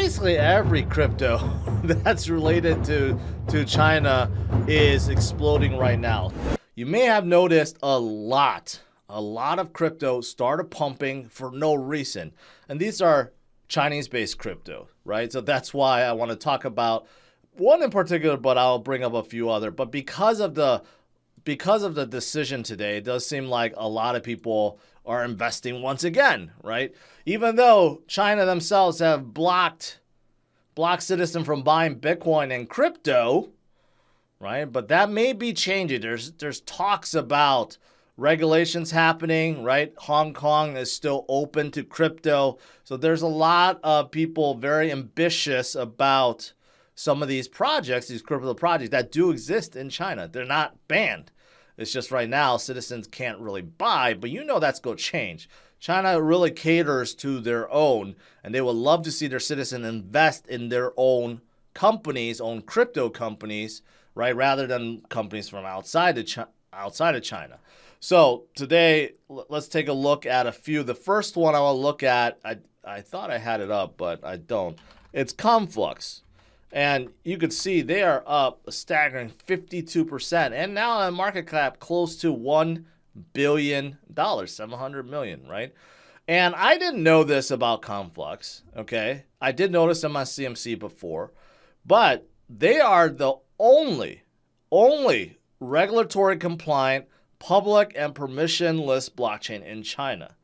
basically every crypto that's related to China is exploding right now. You may have noticed a lot of crypto started pumping for no reason. And these are Chinese-based crypto, right? So that's why I want to talk about one in particular, but I'll bring up a few other. But because of the decision today, it does seem like a lot of people are investing once again, right? Even though China themselves have blocked citizens from buying Bitcoin and crypto, right? But that may be changing. There's talks about regulations happening, right? Hong Kong is still open to crypto. So there's a lot of people very ambitious about some of these projects, these crypto projects that do exist in China. They're not banned. It's just right now citizens can't really buy, but you know that's going to change. China really caters to their own, and they would love to see their citizens invest in their own companies, own crypto companies, right, rather than companies from outside of China. So today, let's take a look at a few. The first one I want to look at, I thought I had it up, but I don't. It's Conflux. And you could see they are up a staggering 52%. And now a market cap close to $1 billion, 700 million, right? And I didn't know this about Conflux, okay? I did notice them on CMC before. But they are the only regulatory compliant, public and permissionless blockchain in China.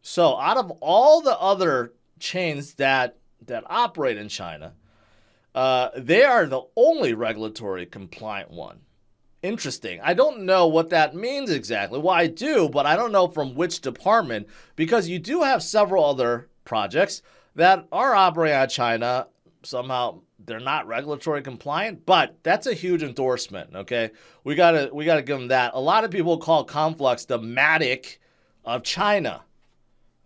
So out of all the other chains that operate in China, they are the only regulatory compliant one. Interesting. I don't know what that means exactly. Well, I do, but I don't know from which department, because you do have several other projects that are operating out of China. Somehow they're not regulatory compliant, but that's a huge endorsement, okay? We gotta give them that. A lot of people call Conflux the Matic of China,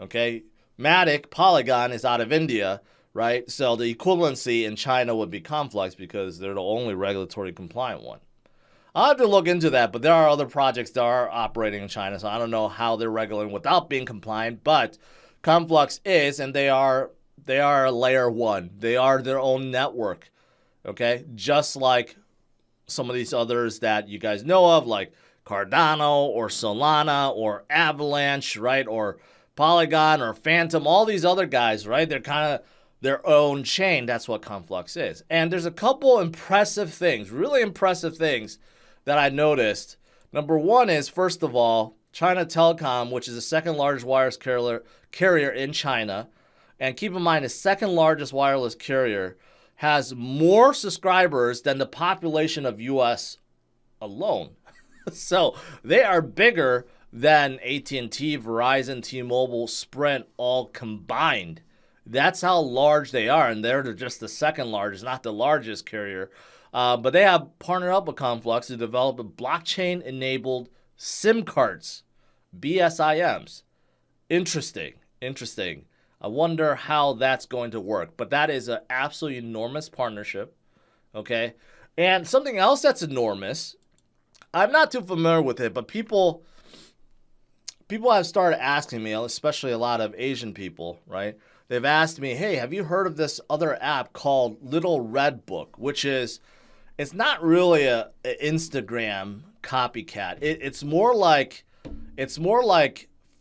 okay? Matic, Polygon is out of India, right? So the equivalency in China would be Conflux because they're the only regulatory compliant one. I'll have to look into that, but there are other projects that are operating in China, so I don't know how they're regulating without being compliant, but Conflux is, and they are layer one. They are their own network, okay? Just like some of these others that you guys know of, like Cardano or Solana or Avalanche, right? Or Polygon or Phantom, all these other guys, right? They're kind of their own chain. That's what Conflux is. And there's a couple impressive things, really impressive things that I noticed. Number one is, first of all, China Telecom, which is the second largest wireless carrier in China. And keep in mind, the second largest wireless carrier has more subscribers than the population of US alone. So they are bigger than AT&T, Verizon, T-Mobile, Sprint all combined. That's how large they are, and they're just the second largest, not the largest carrier. But they have partnered up with Conflux to develop a blockchain-enabled SIM cards, BSIMs. Interesting. I wonder how that's going to work. But that is an absolutely enormous partnership, okay? And something else that's enormous, I'm not too familiar with it, but people have started asking me, especially a lot of Asian people, right? They've asked me, hey, have you heard of this other app called Little Red Book, which is, it's not really an Instagram copycat. It's more like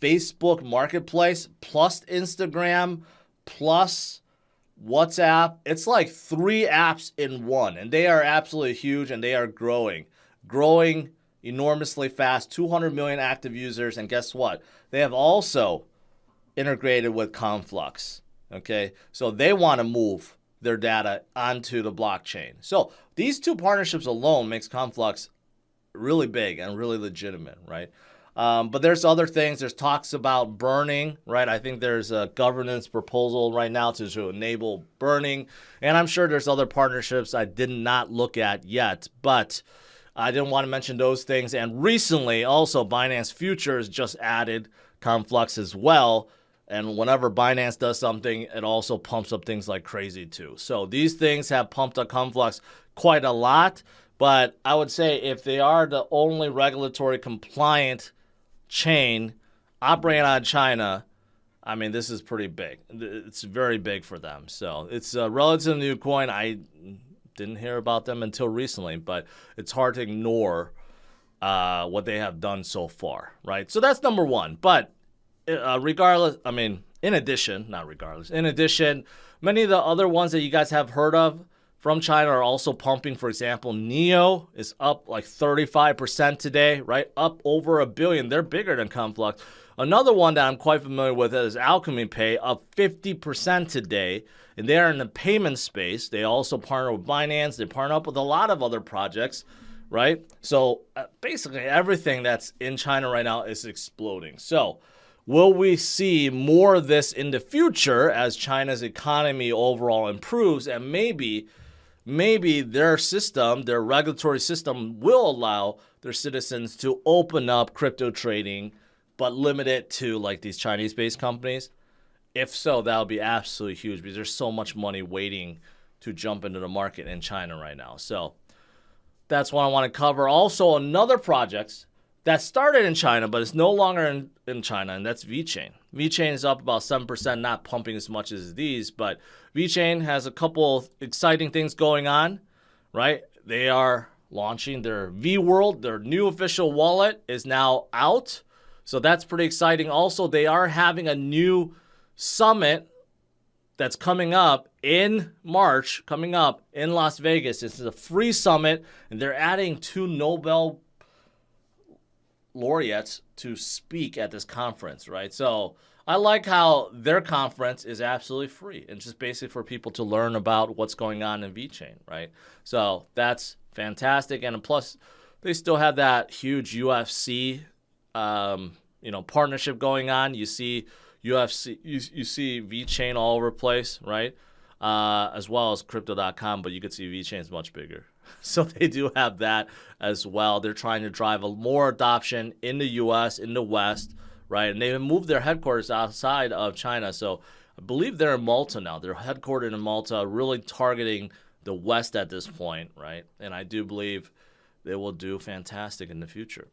Facebook Marketplace plus Instagram plus WhatsApp. It's like 3 apps in one, and they are absolutely huge, and they are growing enormously fast, 200 million active users, and guess what? They have also integrated with Conflux, okay? So they want to move their data onto the blockchain. So these two partnerships alone makes Conflux really big and really legitimate, right? But there's other things. There's talks about burning, right? I think there's a governance proposal right now to enable burning. And I'm sure there's other partnerships I did not look at yet, but I didn't want to mention those things. And recently, also, Binance Futures just added Conflux as well. And whenever Binance does something, it also pumps up things like crazy too. So these things have pumped up Conflux quite a lot. But I would say if they are the only regulatory compliant chain operating out of China, I mean, this is pretty big. It's very big for them. So it's a relatively new coin. I didn't hear about them until recently, but it's hard to ignore what they have done so far, right? So that's number one. But regardless, I mean, in addition, many of the other ones that you guys have heard of from China are also pumping. For example, NEO is up like 35% today, right? Up over $1 billion. They're bigger than Conflux. Another one that I'm quite familiar with is Alchemy Pay, up 50% today. And they are in the payment space. They also partner with Binance. They partner up with a lot of other projects, right? So basically everything that's in China right now is exploding. So will we see more of this in the future as China's economy overall improves, and maybe their system, their regulatory system, will allow their citizens to open up crypto trading, but limit it to like these Chinese-based companies? If so, that would be absolutely huge, because there's so much money waiting to jump into the market in China right now. So that's what I want to cover. Also, another project that started in China, but it's no longer in China, and that's VeChain. VeChain is up about 7%, not pumping as much as these, but VeChain has a couple of exciting things going on, right? They are launching their V-World. Their new official wallet is now out, so that's pretty exciting. Also, they are having a new summit that's coming up in March, coming up in Las Vegas. This is a free summit, and they're adding 2 Nobel laureates to speak at this conference, right? So I like how their conference is absolutely free and just basically for people to learn about what's going on in VeChain, right? So that's fantastic. And plus, they still have that huge UFC, partnership going on. You see UFC, you see VeChain all over the place, right? As well as Crypto.com, but you could see VeChain is much bigger. So they do have that as well. They're trying to drive more adoption in the U.S., in the West, right? And they've moved their headquarters outside of China. So I believe they're in Malta now. They're headquartered in Malta, really targeting the West at this point, right? And I do believe they will do fantastic in the future.